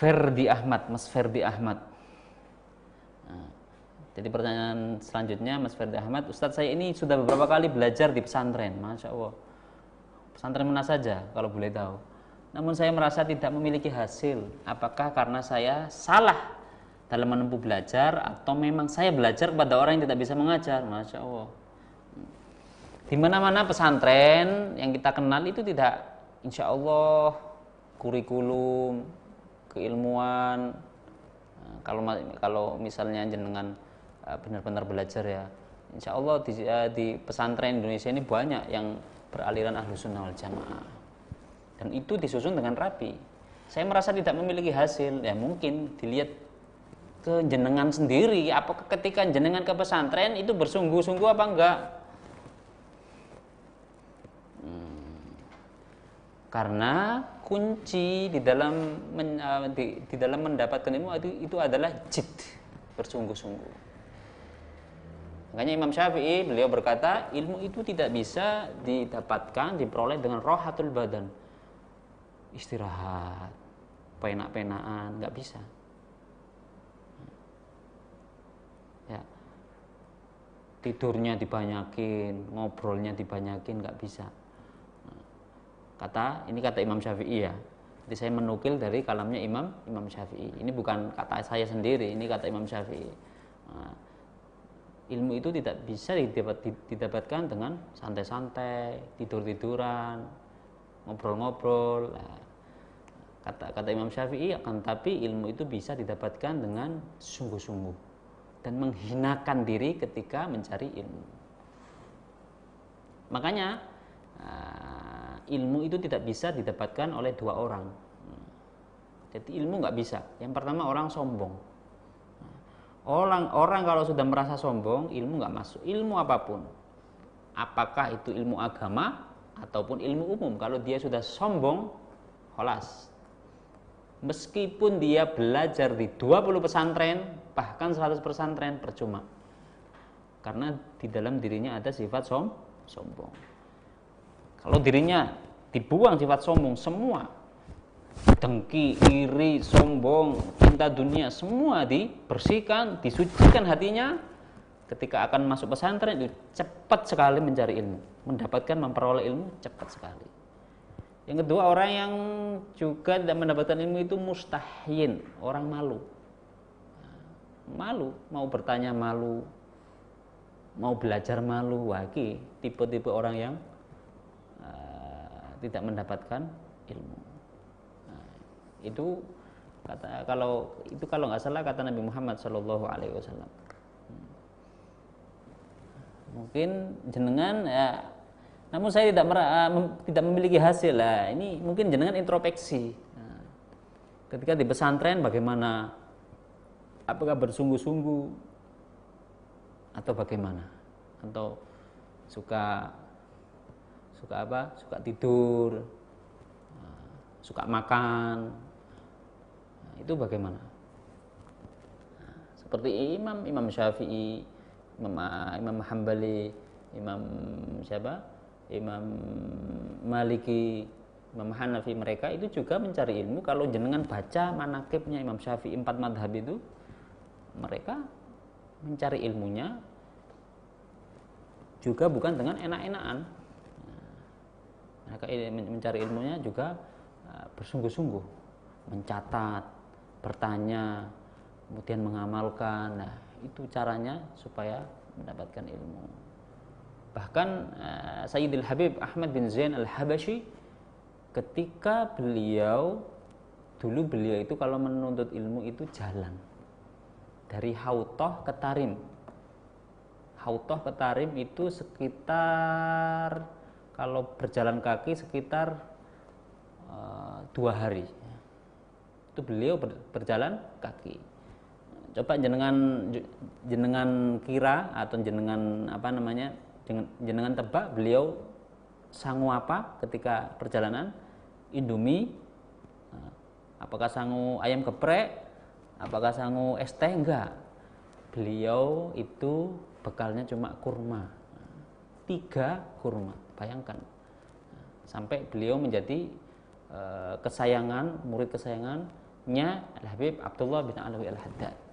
Ferdi Ahmad, Mas Ferdi Ahmad. Nah, jadi pertanyaan selanjutnya Mas Ferdi Ahmad, Ustadz saya ini sudah beberapa kali belajar di pesantren, Masya Allah. Pesantren mana saja kalau boleh tahu. Namun saya merasa tidak memiliki hasil. Apakah karena saya salah dalam menempuh belajar atau memang saya belajar kepada orang yang tidak bisa mengajar? Masya Allah. Di mana-mana pesantren yang kita kenal itu tidak, insya Allah, kurikulum, keilmuan. Nah, kalau misalnya jenengan benar-benar belajar ya, insya Allah di pesantren Indonesia ini banyak yang beraliran Ahlus Sunnah wal Jamaah, dan itu disusun dengan rapi. Saya merasa tidak memiliki hasil, ya mungkin dilihat ke jenengan sendiri, apakah ketika jenengan ke pesantren itu bersungguh-sungguh apa enggak. Karena kunci di dalam mendapatkan ilmu itu adalah jid, bersungguh-sungguh. Makanya Imam Syafi'i beliau berkata, ilmu itu tidak bisa didapatkan, diperoleh dengan rohatul badan, istirahat, penak-penaan, nggak bisa. Ya, tidurnya dibanyakin, ngobrolnya dibanyakin, nggak bisa. Ini kata Imam Syafi'i ya. Jadi saya menukil dari kalamnya Imam Syafi'i. Ini bukan kata saya sendiri, ini kata Imam Syafi'i. Nah, ilmu itu tidak bisa didapatkan dengan santai-santai, tidur-tiduran, ngobrol-ngobrol. Nah, kata Imam Syafi'i, akan tapi ilmu itu bisa didapatkan dengan sungguh-sungguh dan menghinakan diri ketika mencari ilmu. Makanya ilmu itu tidak bisa didapatkan oleh dua orang. Jadi ilmu nggak bisa. Yang pertama, orang sombong. Orang kalau sudah merasa sombong, ilmu nggak masuk. Ilmu apapun, apakah itu ilmu agama ataupun ilmu umum, kalau dia sudah sombong, kholas. Meskipun dia belajar di 20 pesantren, bahkan 100 pesantren, percuma. Karena di dalam dirinya ada sifat sombong. Kalau dirinya dibuang sifat sombong semua, dengki, iri, sombong, cinta dunia, semua dibersihkan, disucikan hatinya, ketika akan masuk pesantren itu cepat sekali mencari ilmu, memperoleh ilmu cepat sekali. Yang kedua, orang yang juga tidak mendapatkan ilmu itu mustahyin, orang malu. Malu, mau bertanya malu, mau belajar malu. Waki tipe-tipe orang yang tidak mendapatkan ilmu. Itu kalau nggak salah kata Nabi Muhammad SAW. Mungkin jenengan ya, namun saya tidak memiliki hasil lah. Ini mungkin jenengan introspeksi. Nah, ketika di pesantren bagaimana? Apakah bersungguh-sungguh atau bagaimana? Atau suka tidur, suka makan, itu bagaimana? Seperti Imam Syafi'i, Imam Hambali, Imam Maliki, Imam Hanafi, mereka itu juga mencari ilmu. Kalau jenengan baca manaqibnya Imam Syafi'i 4 madhab itu, mereka mencari ilmunya juga bukan dengan enak-enakan. Mereka mencari ilmunya juga bersungguh-sungguh, mencatat, bertanya, kemudian mengamalkan. Nah, itu caranya supaya mendapatkan ilmu. Bahkan Sayyidil Habib Ahmad bin Zain al-Habasyi, ketika beliau itu kalau menuntut ilmu itu jalan dari Hauthah ke Tarim. Hauthah ke Tarim itu sekitar, kalau berjalan kaki sekitar 2 hari. Itu beliau berjalan kaki. Coba jenengan kira atau jenengan tebak beliau sangu apa ketika perjalanan? Indomie, apakah sangu ayam geprek, apakah sangu es teh? Enggak. Beliau itu bekalnya cuma kurma, 3 kurma. Bayangkan, sampai beliau menjadi murid kesayangan Al-Habib Abdullah bin Alawi Al-Haddad.